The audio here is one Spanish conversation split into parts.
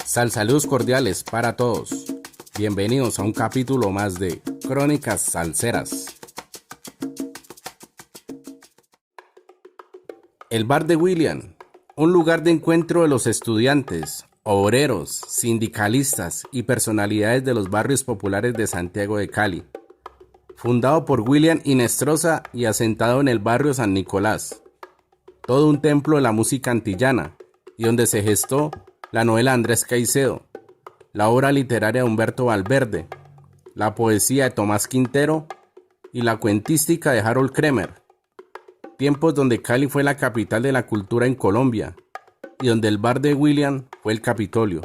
Saludos cordiales para todos. Bienvenidos a un capítulo más de Crónicas Salseras. El Bar de William, un lugar de encuentro de los estudiantes, obreros, sindicalistas y personalidades de los barrios populares de Santiago de Cali. Fundado por William Hinestrosa y asentado en el barrio San Nicolás. Todo un templo de la música antillana y donde se gestó la novela Andrés Caicedo, la obra literaria de Humberto Valverde, la poesía de Tomás Quintero y la cuentística de Harold Kremer. Tiempos donde Cali fue la capital de la cultura en Colombia y donde el Bar de William fue el Capitolio.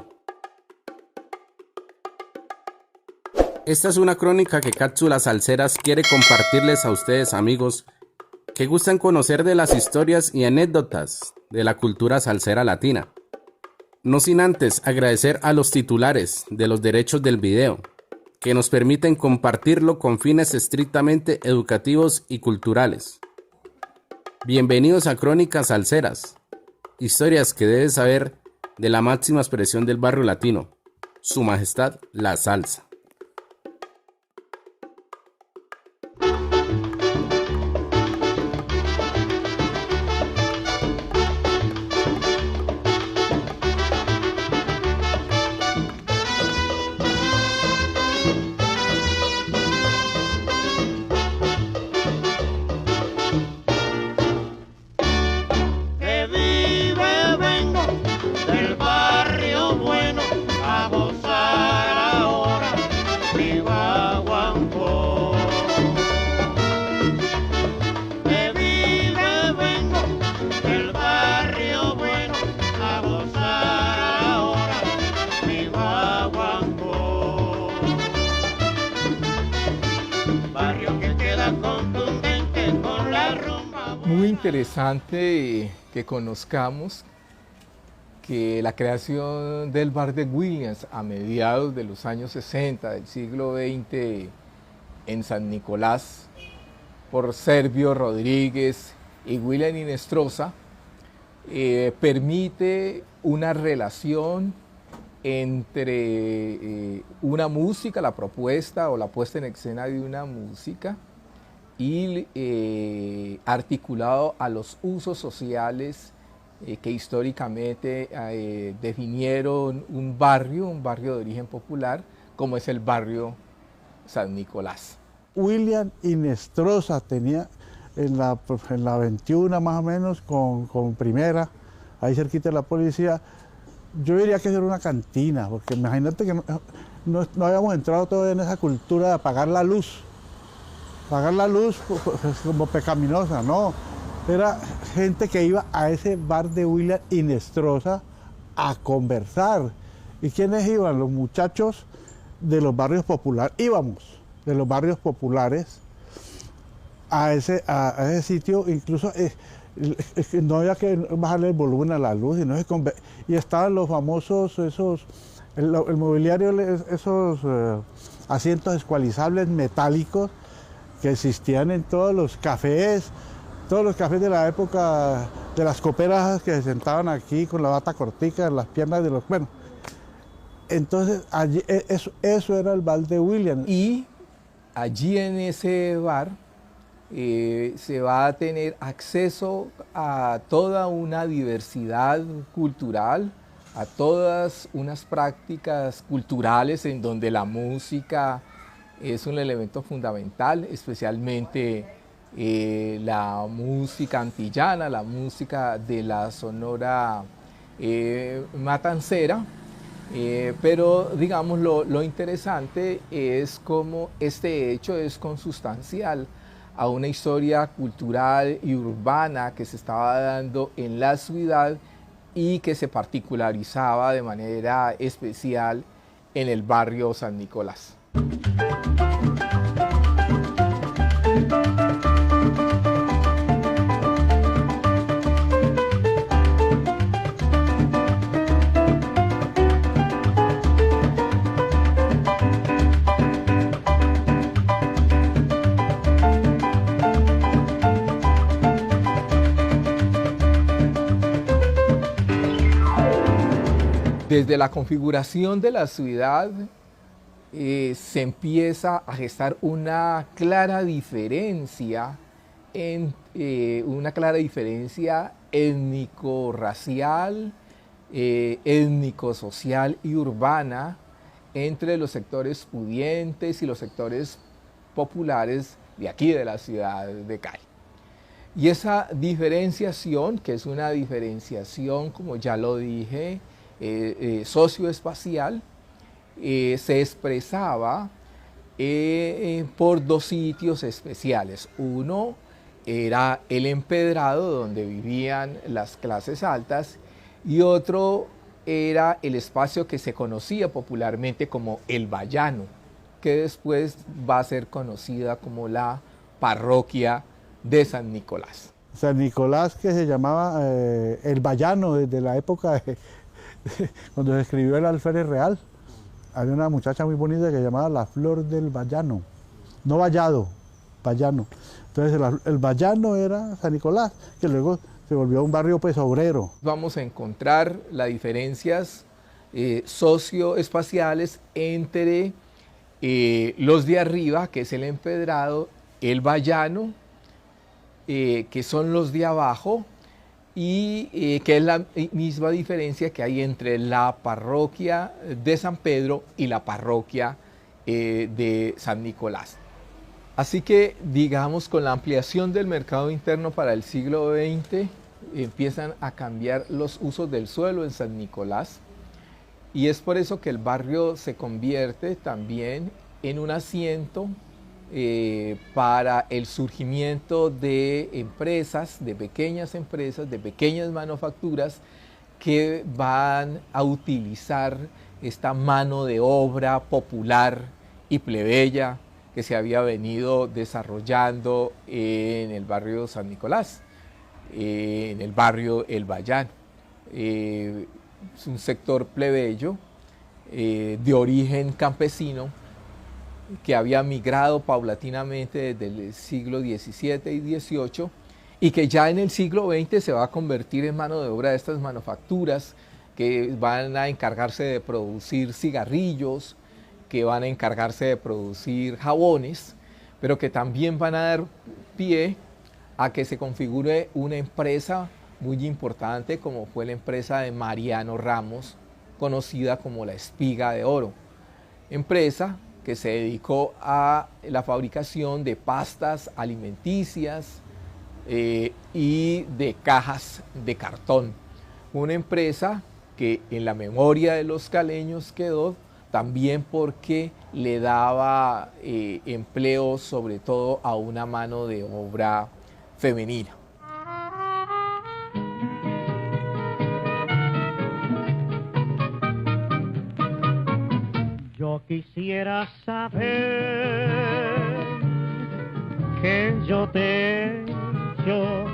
Esta es una crónica que Cápsulas Salseras quiere compartirles a ustedes, amigos, que gustan conocer de las historias y anécdotas de la cultura salsera latina. No sin antes agradecer a los titulares de los derechos del video, que nos permiten compartirlo con fines estrictamente educativos y culturales. Bienvenidos a Crónicas Salseras, historias que debes saber de la máxima expresión del barrio latino, Su Majestad la Salsa. Muy interesante que conozcamos que la creación del Bar de Williams a mediados de los años 60 del siglo XX en San Nicolás por Servio Rodríguez y William Hinestrosa permite una relación entre una música, la propuesta o la puesta en escena de una música y articulado a los usos sociales que históricamente definieron un barrio de origen popular, como es el barrio San Nicolás. William Hinestrosa tenía en la 21 más o menos, con primera, ahí cerquita de la policía. Yo diría que era una cantina, porque imagínate que no habíamos entrado todavía en esa cultura de apagar la luz. Apagar la luz pues, como pecaminosa, no. Era gente que iba a ese bar de William Hinestrosa a conversar. ¿Y quiénes iban? Los muchachos de los barrios populares. Íbamos de los barrios populares a ese sitio, incluso no había que bajarle el volumen a la luz, y estaban los famosos, el mobiliario, esos asientos escualizables metálicos que existían en todos los cafés de la época de las coperas que se sentaban aquí con la bata cortica en las piernas de los... Bueno, entonces allí, eso era el bar de William. Y allí en ese bar se va a tener acceso a toda una diversidad cultural, a todas unas prácticas culturales en donde la música es un elemento fundamental, especialmente la música antillana, la música de la Sonora Matancera, pero digamos lo interesante es cómo este hecho es consustancial a una historia cultural y urbana que se estaba dando en la ciudad y que se particularizaba de manera especial en el barrio San Nicolás. Desde la configuración de la ciudad se empieza a gestar una clara diferencia étnico-racial, étnico-social y urbana entre los sectores pudientes y los sectores populares de aquí de la ciudad de Cali. Y esa diferenciación, que es una diferenciación, como ya lo dije, socioespacial, se expresaba por dos sitios especiales. Uno era el empedrado, donde vivían las clases altas, y otro era el espacio que se conocía popularmente como el Bayano, que después va a ser conocida como la parroquia de San Nicolás. San Nicolás, que se llamaba el Bayano desde la época cuando se escribió el alférez real. Había una muchacha muy bonita que se llamaba la Flor del Bayano, no Vallado, Bayano. Entonces el Bayano era San Nicolás, que luego se volvió un barrio pues obrero. Vamos a encontrar las diferencias socioespaciales entre los de arriba, que es el empedrado, el Bayano, que son los de abajo, y que es la misma diferencia que hay entre la parroquia de San Pedro y la parroquia de San Nicolás. Así que, digamos, con la ampliación del mercado interno para el siglo XX, empiezan a cambiar los usos del suelo en San Nicolás, y es por eso que el barrio se convierte también en un asiento para el surgimiento de empresas, de pequeñas manufacturas que van a utilizar esta mano de obra popular y plebeya que se había venido desarrollando en el barrio San Nicolás, en el barrio El Bayano. Es un sector plebeyo de origen campesino que había migrado paulatinamente desde el siglo XVII y XVIII, y que ya en el siglo XX se va a convertir en mano de obra de estas manufacturas que van a encargarse de producir cigarrillos, que van a encargarse de producir jabones, pero que también van a dar pie a que se configure una empresa muy importante, como fue la empresa de Mariano Ramos, conocida como la Espiga de Oro, empresa que se dedicó a la fabricación de pastas alimenticias y de cajas de cartón. Una empresa que en la memoria de los caleños quedó también porque le daba empleo sobre todo a una mano de obra femenina. Yo quisiera saber que yo te he hecho.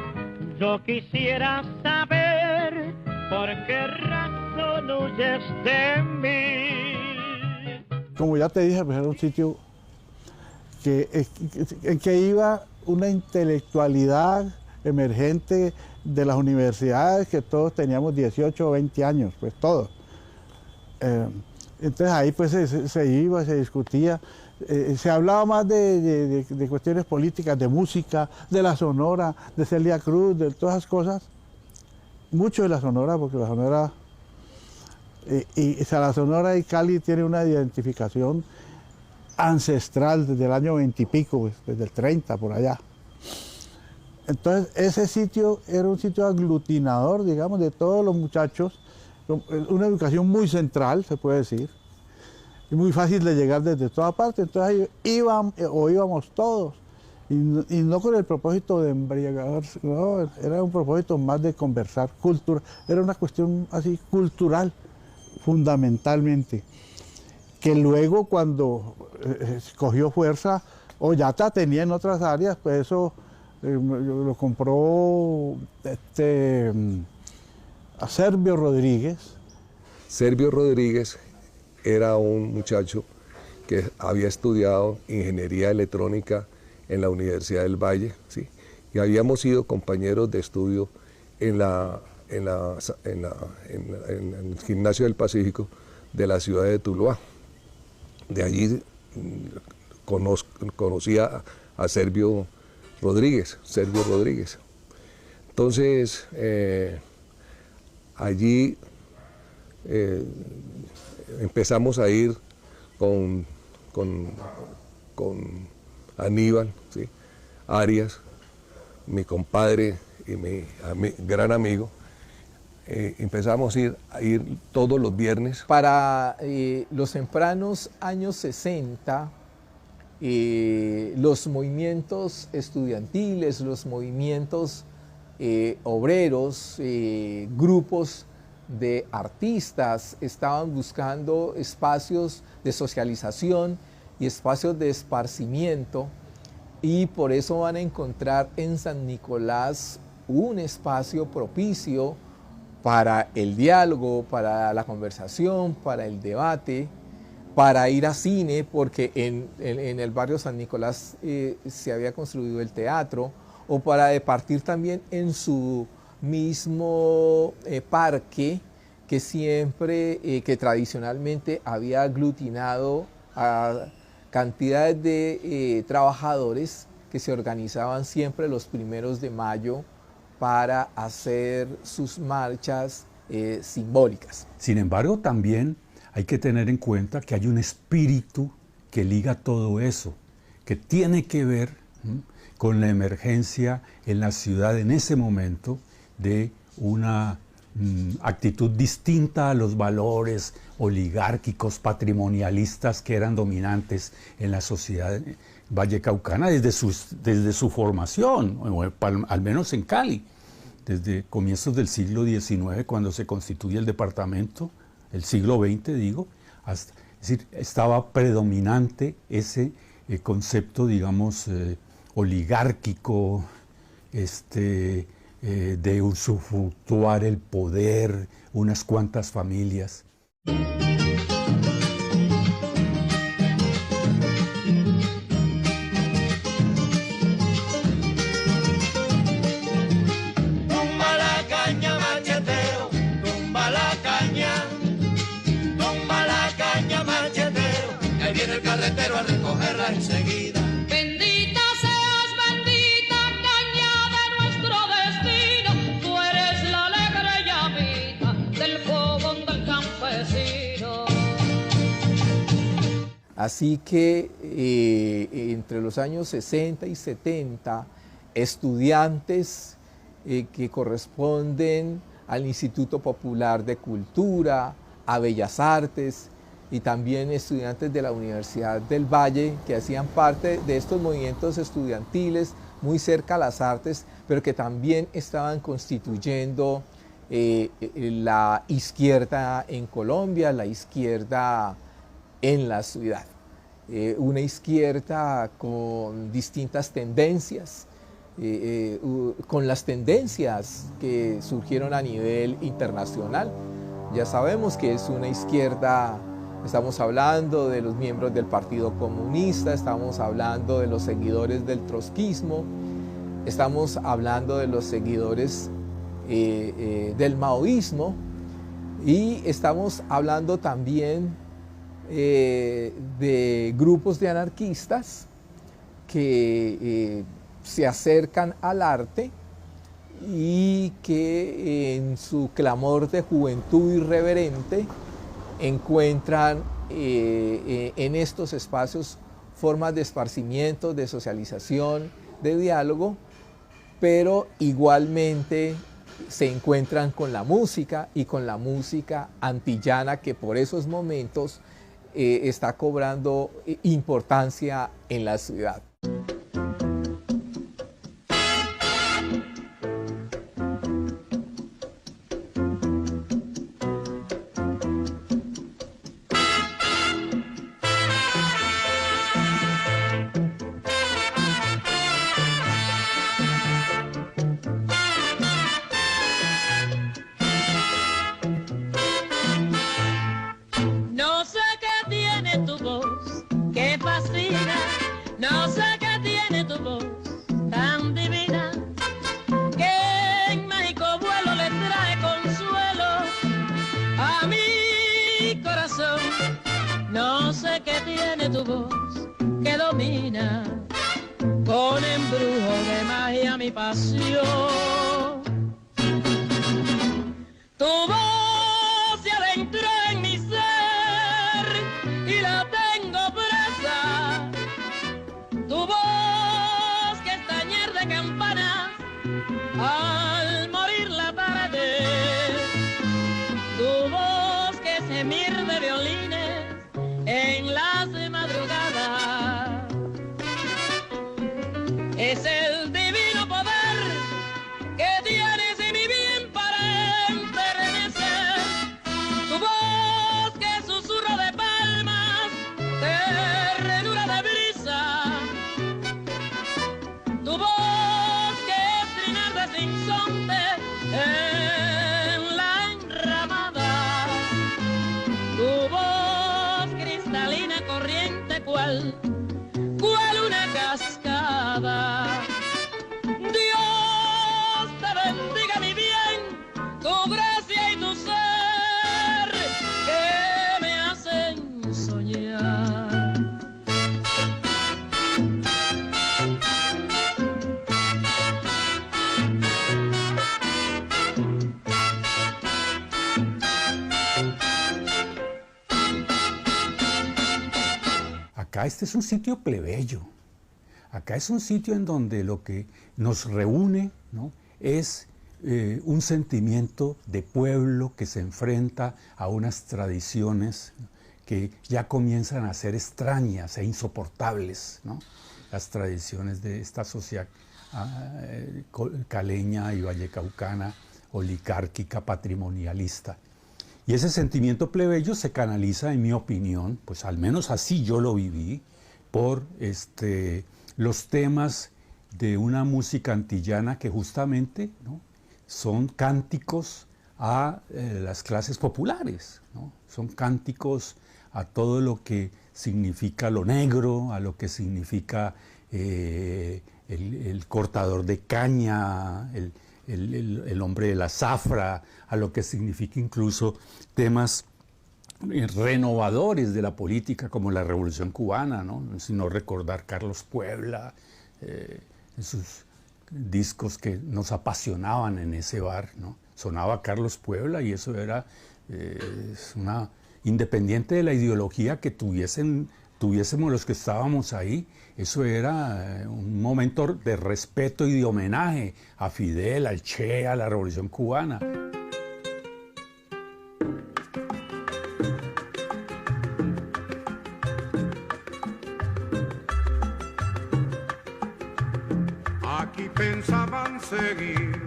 Yo quisiera saber por qué razón huyes de mí. Como ya te dije, pues era un sitio en que iba una intelectualidad emergente de las universidades, que todos teníamos 18 o 20 años, pues todos. Entonces ahí pues se iba, se discutía, se hablaba más de cuestiones políticas, de música, de la Sonora, de Celia Cruz, de todas esas cosas. Mucho de la Sonora, porque la Sonora, la Sonora y Cali tiene una identificación ancestral desde el año 20 y pico, pues, desde el 30 por allá. Entonces ese sitio era un sitio aglutinador, digamos, de todos los muchachos, una educación muy central, se puede decir, y muy fácil de llegar desde toda parte. Entonces íbamos todos, y no con el propósito de embriagarse, no, era un propósito más de conversar, era una cuestión así cultural, fundamentalmente, que luego cuando cogió fuerza, Ollata tenía en otras áreas, pues eso lo compró a Servio Rodríguez. Servio Rodríguez era un muchacho que había estudiado ingeniería electrónica en la Universidad del Valle, ¿sí? Y habíamos sido compañeros de estudio en la en el Gimnasio del Pacífico de la ciudad de Tuluá. De allí conocí a Servio Rodríguez. Entonces, allí empezamos a ir con Aníbal, ¿sí? Arias, mi compadre y mi gran amigo. Empezamos a ir todos los viernes. Para los tempranos años 60, los movimientos estudiantiles, los movimientos obreros, grupos de artistas estaban buscando espacios de socialización y espacios de esparcimiento, y por eso van a encontrar en San Nicolás un espacio propicio para el diálogo, para la conversación, para el debate, para ir a cine, porque en el barrio San Nicolás se había construido el teatro, o para departir también en su mismo parque que siempre, que tradicionalmente había aglutinado a cantidades de trabajadores que se organizaban siempre los 1 de mayo para hacer sus marchas simbólicas. Sin embargo, también hay que tener en cuenta que hay un espíritu que liga todo eso, que tiene que ver con la emergencia en la ciudad en ese momento de una actitud distinta a los valores oligárquicos, patrimonialistas que eran dominantes en la sociedad vallecaucana desde su formación, o al menos en Cali, desde comienzos del siglo XIX, cuando se constituye el departamento, el siglo XX digo, es decir, estaba predominante ese concepto, digamos, oligárquico, de usufructuar el poder, unas cuantas familias. Tumba la caña, machetero, tumba la caña, machetero, ahí viene el carretero a recogerla enseguida. Así que entre los años 60 y 70, estudiantes que corresponden al Instituto Popular de Cultura, a Bellas Artes, y también estudiantes de la Universidad del Valle, que hacían parte de estos movimientos estudiantiles muy cerca a las artes, pero que también estaban constituyendo la izquierda en Colombia, la izquierda en la ciudad. Una izquierda con distintas tendencias, con las tendencias que surgieron a nivel internacional. Ya sabemos que es una izquierda, estamos hablando de los miembros del Partido Comunista, estamos hablando de los seguidores del trotskismo, estamos hablando de los seguidores del maoísmo, y estamos hablando también de grupos de anarquistas que se acercan al arte y que en su clamor de juventud irreverente encuentran en estos espacios formas de esparcimiento, de socialización, de diálogo, pero igualmente se encuentran con la música, y con la música antillana, que por esos momentos está cobrando importancia en la ciudad. No sé qué tiene tu voz, que fascina, no sé qué tiene a mi corazón. No sé qué tiene tu voz que domina con embrujo de magia mi pasión. Tu voz se adentró en mi ser y la tengo presa. Tu voz que es tañer de campanas al morir la tarde. Tu voz que es gemir de violines en las madrugadas. Es el divino poder que tienes en mi bien para enternecer. Tu voz que es susurro de palmas, ternura de brisa. Tu voz que es trinar de sinsonte en la enramada. Tu voz cristalina corriente cual una cascada. Dios te bendiga mi bien, tu gracia y tu ser que me hacen soñar. Acá este es un sitio plebeyo. Acá es un sitio en donde lo que nos reúne, ¿no?, es un sentimiento de pueblo que se enfrenta a unas tradiciones que ya comienzan a ser extrañas e insoportables, ¿no? Las tradiciones de esta sociedad caleña y vallecaucana, oligárquica, patrimonialista. Y ese sentimiento plebeyo se canaliza, en mi opinión, pues al menos así yo lo viví, por los temas de una música antillana que justamente, ¿no?, son cánticos a las clases populares, ¿no? Son cánticos a todo lo que significa lo negro, a lo que significa el cortador de caña, el hombre de la zafra, a lo que significa incluso temas renovadores de la política como la Revolución Cubana, ¿no? Sino recordar Carlos Puebla, sus discos que nos apasionaban en ese bar, ¿no? Sonaba Carlos Puebla y eso era independiente de la ideología que tuviésemos los que estábamos ahí, eso era un momento de respeto y de homenaje a Fidel, al Che, a la Revolución Cubana. Aquí pensaban seguir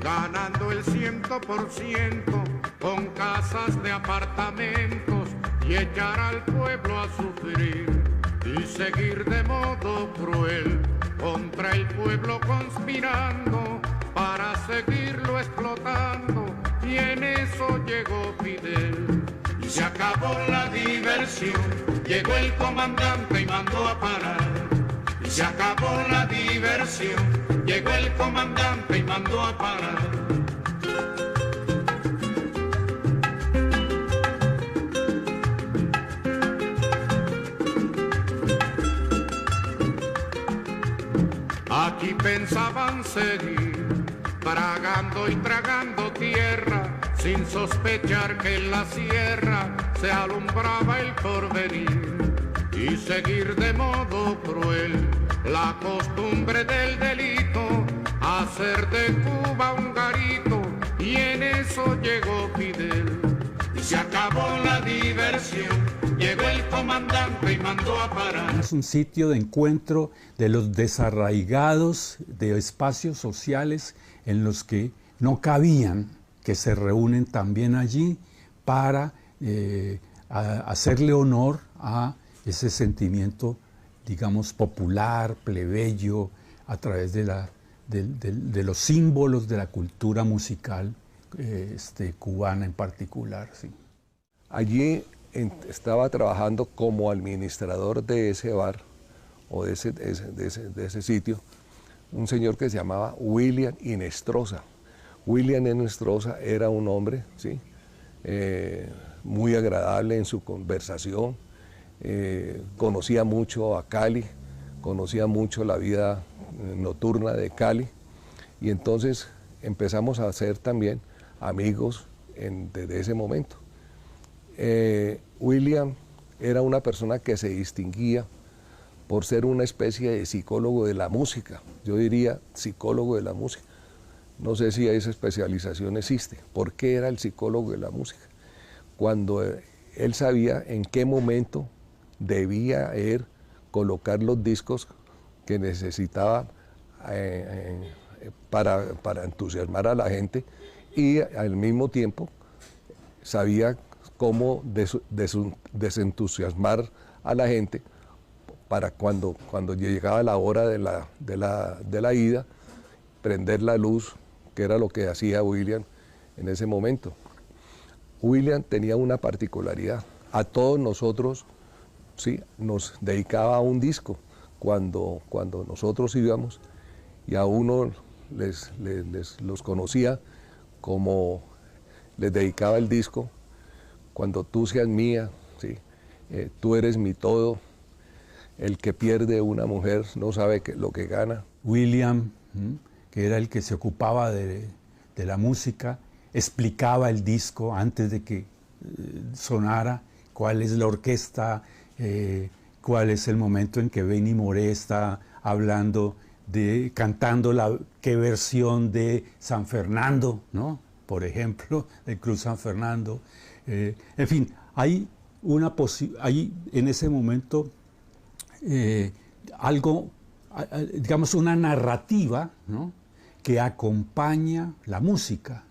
ganando el 100% con casas de apartamentos y echar al pueblo a sufrir y seguir de modo cruel contra el pueblo conspirando para seguirlo explotando, y en eso llegó Fidel y se acabó la diversión. Llegó el comandante y mandó a parar y se acabó la diversión. Llegó el comandante y mandó a parar. Aquí pensaban seguir tragando y tragando tierra, sin sospechar que en la sierra se alumbraba el porvenir, y seguir de modo cruel la costumbre del delito, hacer de Cuba un garito, y en eso llegó Fidel y se acabó la diversión. Llegó el comandante y mandó a parar. Es un sitio de encuentro de los desarraigados de espacios sociales en los que no cabían, que se reúnen también allí para hacerle honor a ese sentimiento, digamos, popular, plebeyo, a través de los símbolos de la cultura musical cubana en particular. Sí. Allí estaba trabajando como administrador de ese bar o de ese sitio un señor que se llamaba William Inestrosa. William Inestrosa era un hombre, ¿sí?, muy agradable en su conversación, conocía mucho a Cali, conocía mucho la vida nocturna de Cali, y entonces empezamos a ser también amigos desde ese momento. William era una persona que se distinguía por ser una especie de psicólogo de la música, yo diría psicólogo de la música. No sé si esa especialización existe. ¿Por qué era el psicólogo de la música? Cuando él sabía en qué momento debía él colocar los discos que necesitaba para entusiasmar a la gente, y al mismo tiempo sabía cómo desentusiasmar a la gente para cuando llegaba la hora de la ida, prender la luz, que era lo que hacía William en ese momento. William tenía una particularidad. A todos nosotros, ¿sí?, nos dedicaba a un disco cuando nosotros íbamos, y a uno los conocía como les dedicaba el disco: cuando tú seas mía, ¿sí? Tú eres mi todo, el que pierde una mujer no sabe lo que gana. William, que era el que se ocupaba de la música, explicaba el disco antes de que sonara, cuál es la orquesta, cuál es el momento en que Benny Moré está hablando, cantando qué versión de San Fernando, ¿no?, por ejemplo, del Cruz San Fernando. En fin, hay en ese momento algo, digamos, una narrativa, ¿no?, que acompaña la música,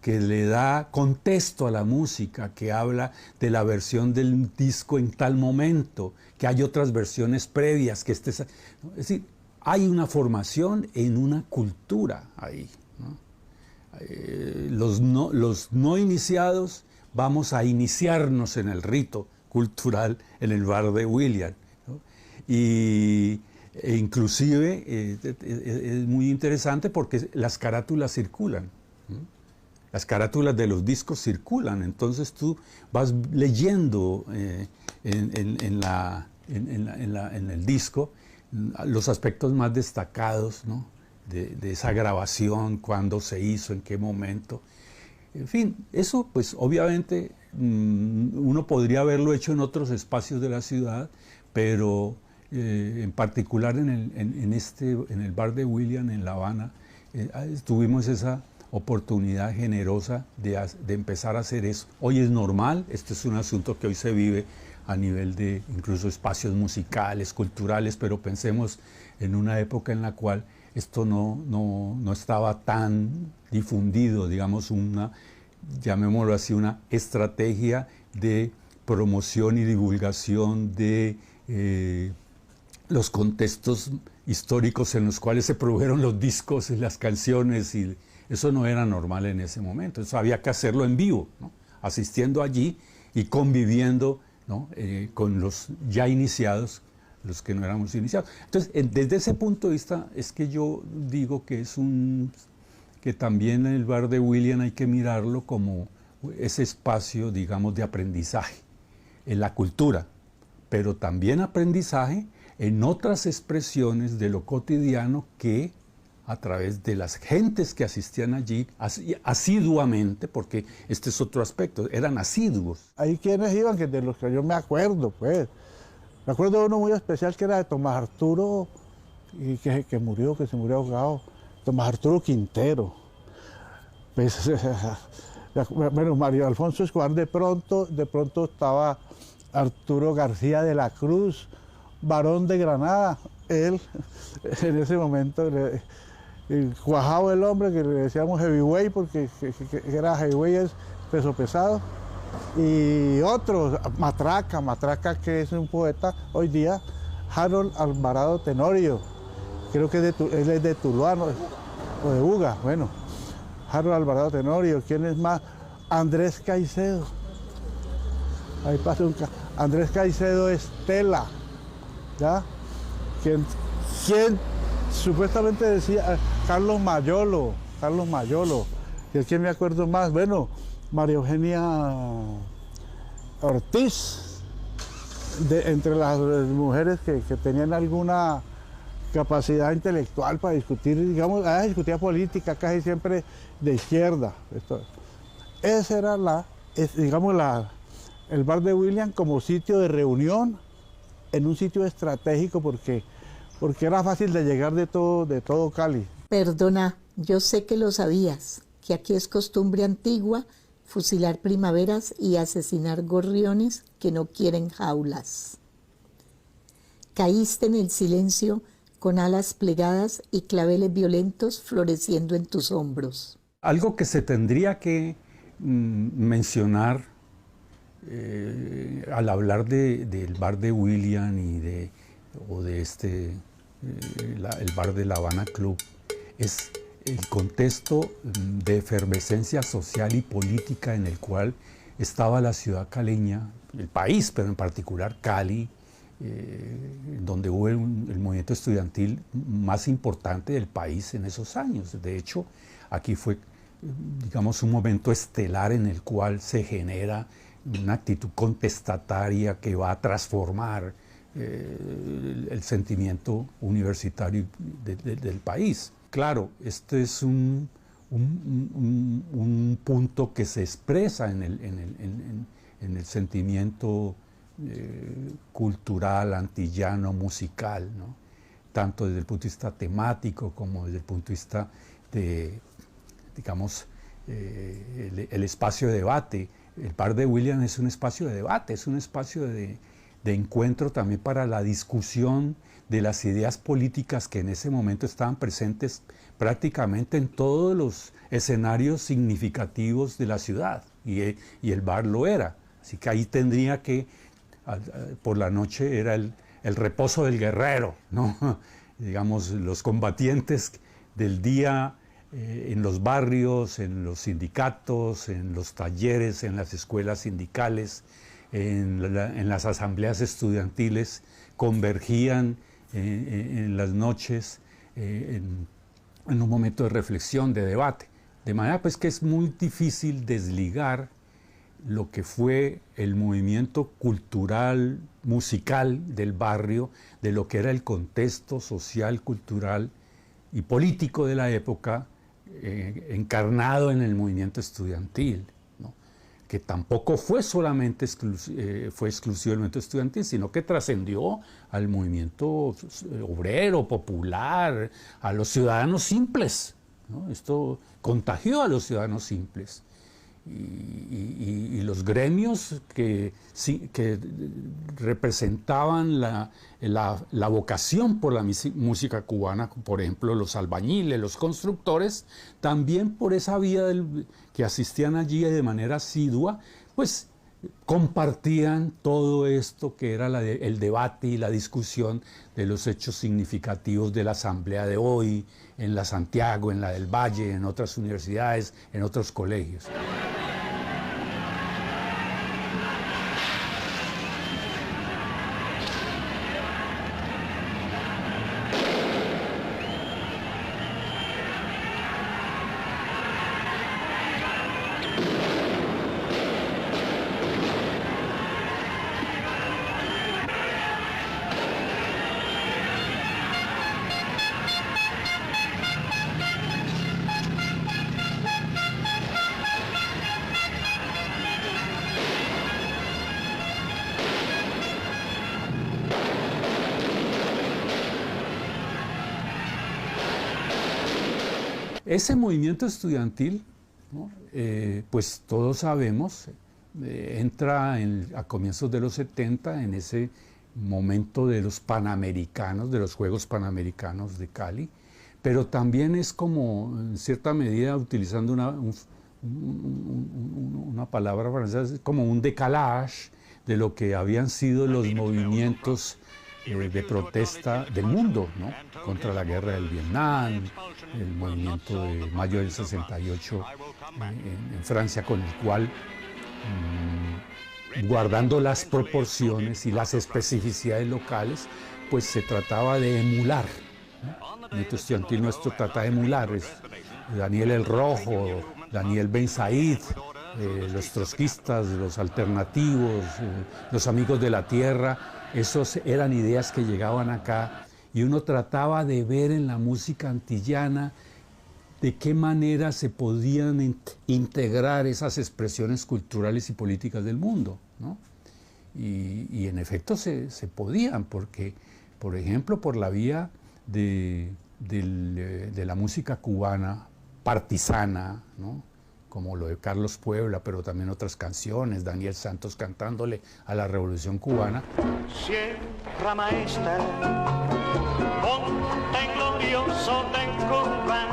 que le da contexto a la música, que habla de la versión del disco en tal momento, que hay otras versiones previas, es decir, hay una formación en una cultura ahí, ¿no? Los no iniciados vamos a iniciarnos en el rito cultural en el bar de William, ¿no? Inclusive es muy interesante porque las carátulas circulan, ¿no? Las carátulas de los discos circulan, entonces tú vas leyendo en el disco los aspectos más destacados, ¿no?, de esa grabación, cuándo se hizo, en qué momento. En fin, eso pues obviamente uno podría haberlo hecho en otros espacios de la ciudad, pero en particular en el bar de William en La Habana, tuvimos esa oportunidad generosa de empezar a hacer eso. Hoy es normal, este es un asunto que hoy se vive a nivel de incluso espacios musicales, culturales, pero pensemos en una época en la cual esto no estaba tan difundido, digamos, llamémoslo así, una estrategia de promoción y divulgación de los contextos históricos en los cuales se produjeron los discos y las canciones, y eso no era normal en ese momento. Eso había que hacerlo en vivo, ¿no?, asistiendo allí y conviviendo, ¿no?, con los ya iniciados, los que no éramos iniciados. Entonces, desde ese punto de vista es que yo digo que que también el bar de William hay que mirarlo como ese espacio, digamos, de aprendizaje en la cultura, pero también aprendizaje en otras expresiones de lo cotidiano que a través de las gentes que asistían allí asiduamente, porque este es otro aspecto, eran asiduos. Hay quienes iban, que de los que yo me acuerdo, pues. Me acuerdo de uno muy especial que era de Tomás Arturo, y que se murió ahogado, Tomás Arturo Quintero. Pues, bueno, Mario Alfonso Escobar, de pronto estaba Arturo García de la Cruz, Barón de Granada. Él, en ese momento, cuajado el hombre, que le decíamos heavyweight, porque que era heavyweight, es peso pesado. Y otros, Matraca, que es un poeta hoy día, Harold Alvarado Tenorio, creo que él es de Tuluá, ¿no?, o de Buga, bueno, Harold Alvarado Tenorio. ¿Quién es más? Andrés Caicedo. Ahí pasa Andrés Caicedo Estela, ¿ya? ¿Quién supuestamente decía? Carlos Mayolo. ¿De quién me acuerdo más? Bueno, María Eugenia Ortiz, entre las mujeres que tenían alguna capacidad intelectual para discutir, digamos, ella discutía política casi siempre de izquierda. Ese era digamos, el bar de William como sitio de reunión, en un sitio estratégico porque era fácil de llegar de todo Cali. Perdona, yo sé que lo sabías, que aquí es costumbre antigua fusilar primaveras y asesinar gorriones que no quieren jaulas. Caíste en el silencio con alas plegadas y claveles violentos floreciendo en tus hombros. Algo que se tendría que mencionar al hablar del bar de William o de el bar de La Habana Club es el contexto de efervescencia social y política en el cual estaba la ciudad caleña, el país, pero en particular Cali, donde hubo el movimiento estudiantil más importante del país en esos años. De hecho, aquí fue, digamos, un momento estelar en el cual se genera una actitud contestataria que va a transformar el sentimiento universitario del país. Claro, este es un punto que se expresa en el sentimiento cultural, antillano, musical, ¿no? Tanto desde el punto de vista temático como desde el punto de vista de, digamos, el espacio de debate. El bar de William es un espacio de debate, es un espacio de encuentro también para la discusión de las ideas políticas que en ese momento estaban presentes prácticamente en todos los escenarios significativos de la ciudad, y el bar lo era. Así que ahí tendría que, por la noche era el reposo del guerrero, ¿no? Digamos, los combatientes del día en los barrios, en los sindicatos, en los talleres, en las escuelas sindicales, en las asambleas estudiantiles, convergían en las noches en un momento de reflexión, de debate. De manera pues que es muy difícil desligar lo que fue el movimiento cultural, musical del barrio, de lo que era el contexto social, cultural y político de la época, encarnado en el movimiento estudiantil, ¿no? Que tampoco fue solamente fue exclusivo del movimiento estudiantil, sino que trascendió al movimiento obrero, popular, a los ciudadanos simples, ¿no? Esto contagió a los ciudadanos simples. Y los gremios que representaban la vocación por la música cubana, por ejemplo los albañiles, los constructores, también por esa vía que asistían allí de manera asidua, pues compartían todo esto que era el debate y la discusión de los hechos significativos de la asamblea de hoy, en la Santiago, en la del Valle, en otras universidades, en otros colegios. Ese movimiento estudiantil, ¿no? Pues todos sabemos, entra a comienzos de los 70, en ese momento de los Panamericanos, de los Juegos Panamericanos de Cali, pero también es como, en cierta medida, utilizando una palabra francesa, como un decalage de lo que habían sido los movimientos de protesta del mundo, ¿no? Contra la guerra del Vietnam, el movimiento de mayo del 68 en Francia, con el cual, guardando las proporciones y las especificidades locales, pues se trataba de emular, ¿no? El movimiento estudiantil nuestro trata de emular, es Daniel el Rojo, Daniel Ben Said, los trotskistas, los alternativos, los amigos de la tierra, esos eran ideas que llegaban acá y uno trataba de ver en la música antillana de qué manera se podían integrar esas expresiones culturales y políticas del mundo, ¿no? Y en efecto se podían, porque, por ejemplo, por la vía de la música cubana partisana, ¿no? Como lo de Carlos Puebla, pero también otras canciones, Daniel Santos cantándole a la Revolución Cubana. Sierra Maestra, monte glorioso de Cuba,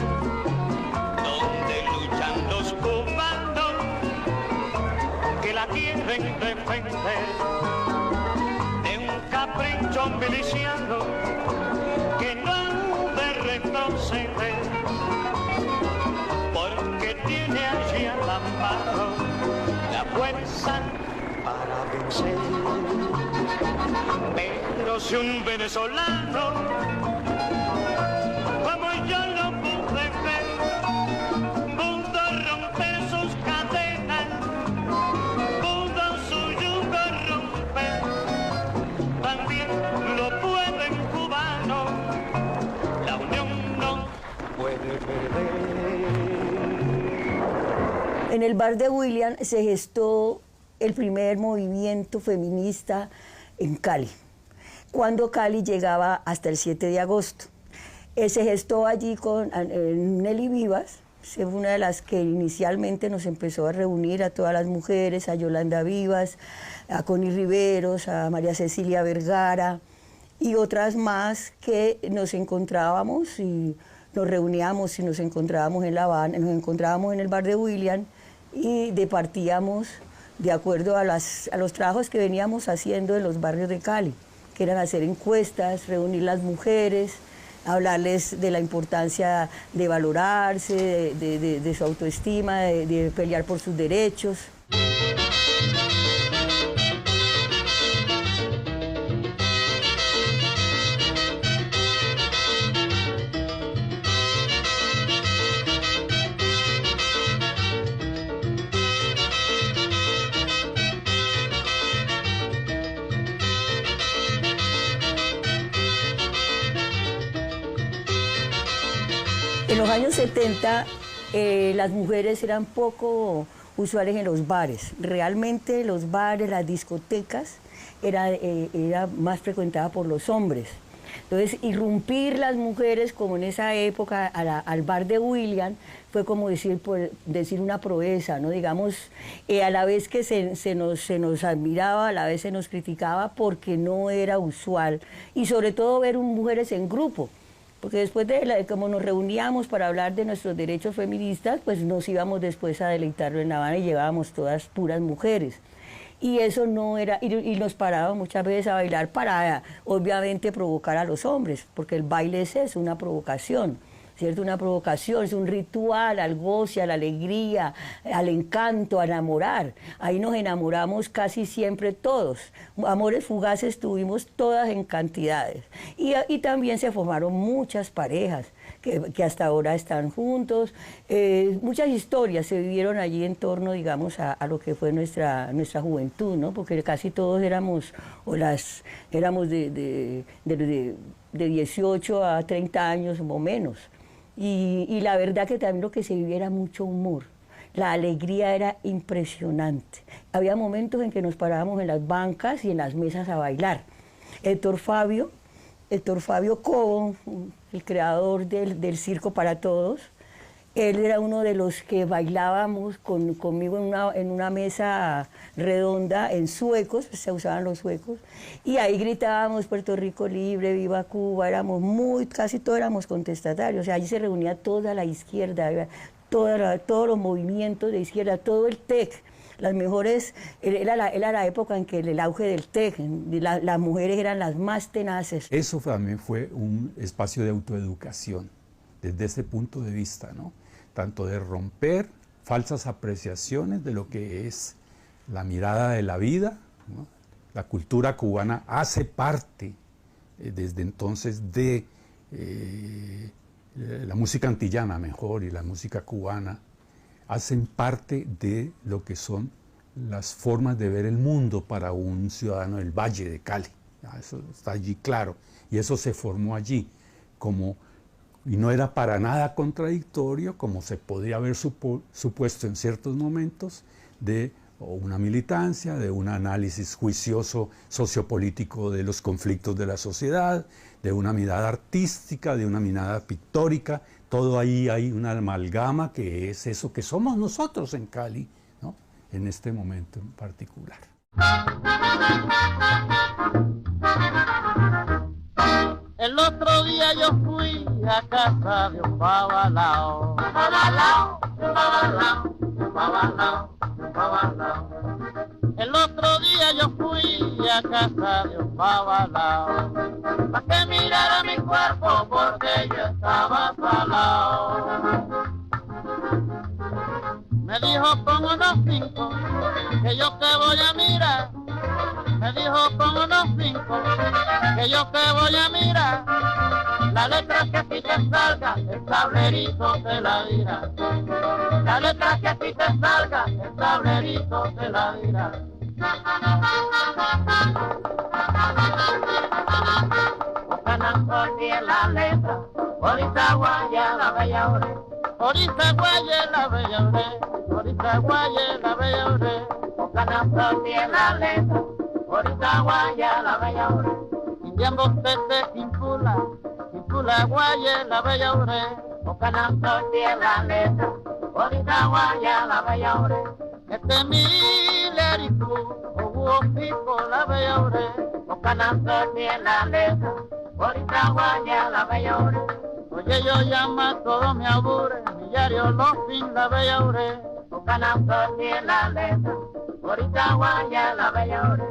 donde luchan los cubanos que la quieren defender de un capricho miliciano que no han de retroceder, porque tiene allí a la mano la fuerza para vencer. Pero si un venezolano como yo lo pude ver pudo romper sus cadenas, pudo su yugo romper, también lo puede un cubano, la unión no puede perder. En el bar de William se gestó el primer movimiento feminista en Cali, cuando Cali llegaba hasta el 7 de agosto. Se gestó allí con Nelly Vivas, fue una de las que inicialmente nos empezó a reunir a todas las mujeres, a Yolanda Vivas, a Connie Riveros, a María Cecilia Vergara y otras más que nos encontrábamos y nos reuníamos y nos encontrábamos en La Habana, nos encontrábamos en el bar de William y departíamos de acuerdo a los trabajos que veníamos haciendo en los barrios de Cali, que eran hacer encuestas, reunir las mujeres, hablarles de la importancia de valorarse, de su autoestima, de pelear por sus derechos. En los años 70 las mujeres eran poco usuales en los bares. Realmente los bares, las discotecas, era más frecuentada por los hombres. Entonces, irrumpir las mujeres, como en esa época, al bar de William, fue como decir una proeza, ¿no? Digamos, a la vez que se nos admiraba, a la vez se nos criticaba porque no era usual. Y sobre todo ver mujeres en grupo. Porque después como nos reuníamos para hablar de nuestros derechos feministas, pues nos íbamos después a deleitarlo en La Habana y llevábamos todas puras mujeres. Y eso no era, y nos parábamos muchas veces a bailar para, obviamente, provocar a los hombres, porque el baile es eso, una provocación, ¿cierto? Una provocación, es un ritual al goce, a la alegría, al encanto, a enamorar. Ahí nos enamoramos casi siempre todos. Amores fugaces tuvimos todas en cantidades. Y también se formaron muchas parejas que hasta ahora están juntos. Muchas historias se vivieron allí en torno, digamos, a lo que fue nuestra juventud, ¿no? Porque casi todos éramos de 18 a 30 años o menos. Y la verdad que también lo que se vivía era mucho humor. La alegría era impresionante. Había momentos en que nos parábamos en las bancas y en las mesas a bailar. Héctor Fabio Cobo, el creador del Circo para Todos, él era uno de los que bailábamos conmigo en una mesa redonda en suecos, se usaban los suecos, y ahí gritábamos Puerto Rico libre, viva Cuba, casi todos éramos contestatarios, o sea, allí se reunía toda la izquierda, todos los movimientos de izquierda, todo el TEC. Las mejores, era la época en que el auge del TEC, las mujeres eran las más tenaces. Eso también fue un espacio de autoeducación, desde ese punto de vista, ¿no? Tanto de romper falsas apreciaciones de lo que es la mirada de la vida, ¿no? La cultura cubana hace parte desde entonces de la música antillana mejor y la música cubana, hacen parte de lo que son las formas de ver el mundo para un ciudadano del Valle de Cali. Eso está allí claro. Y eso se formó allí, y no era para nada contradictorio, como se podía haber supuesto en ciertos momentos, de una militancia, de un análisis juicioso sociopolítico de los conflictos de la sociedad, de una mirada artística, de una mirada pictórica. Todo ahí hay una amalgama que es eso que somos nosotros en Cali, ¿no?, en este momento en particular. El otro día yo fui a casa de un babalao. Babalao, babalao, babalao, babalao. El otro día yo fui a casa de un babalao, pa' que mirara mi cuerpo porque yo estaba salao. Me dijo pon unos 5, que yo te voy a mirar. Me dijo pon unos 5, que yo te voy a mirar. La letra que a ti te salga, el tablerito te la dirá. La letra que a ti te salga, el tablerito te la dirá. Ganan por ti la letra, ahorita guaya la bella ore. Ahorita guaya la bella ore, ahorita guaya la bella ore. Ganan por ti la letra, ahorita guaya la bella ore. Indiambo te impula, impula guaya la bella ore. Ganan por ti la letra, ahorita guaya la bella ore. Este mileritu, o pico la bella ore. Ganan por ti la letra, ahorita guaya la bella ore. Oye, yo llama todo mi aburre, millario los fin la bella ore. Ganan por ti la letra, ahorita guaya la bella ore.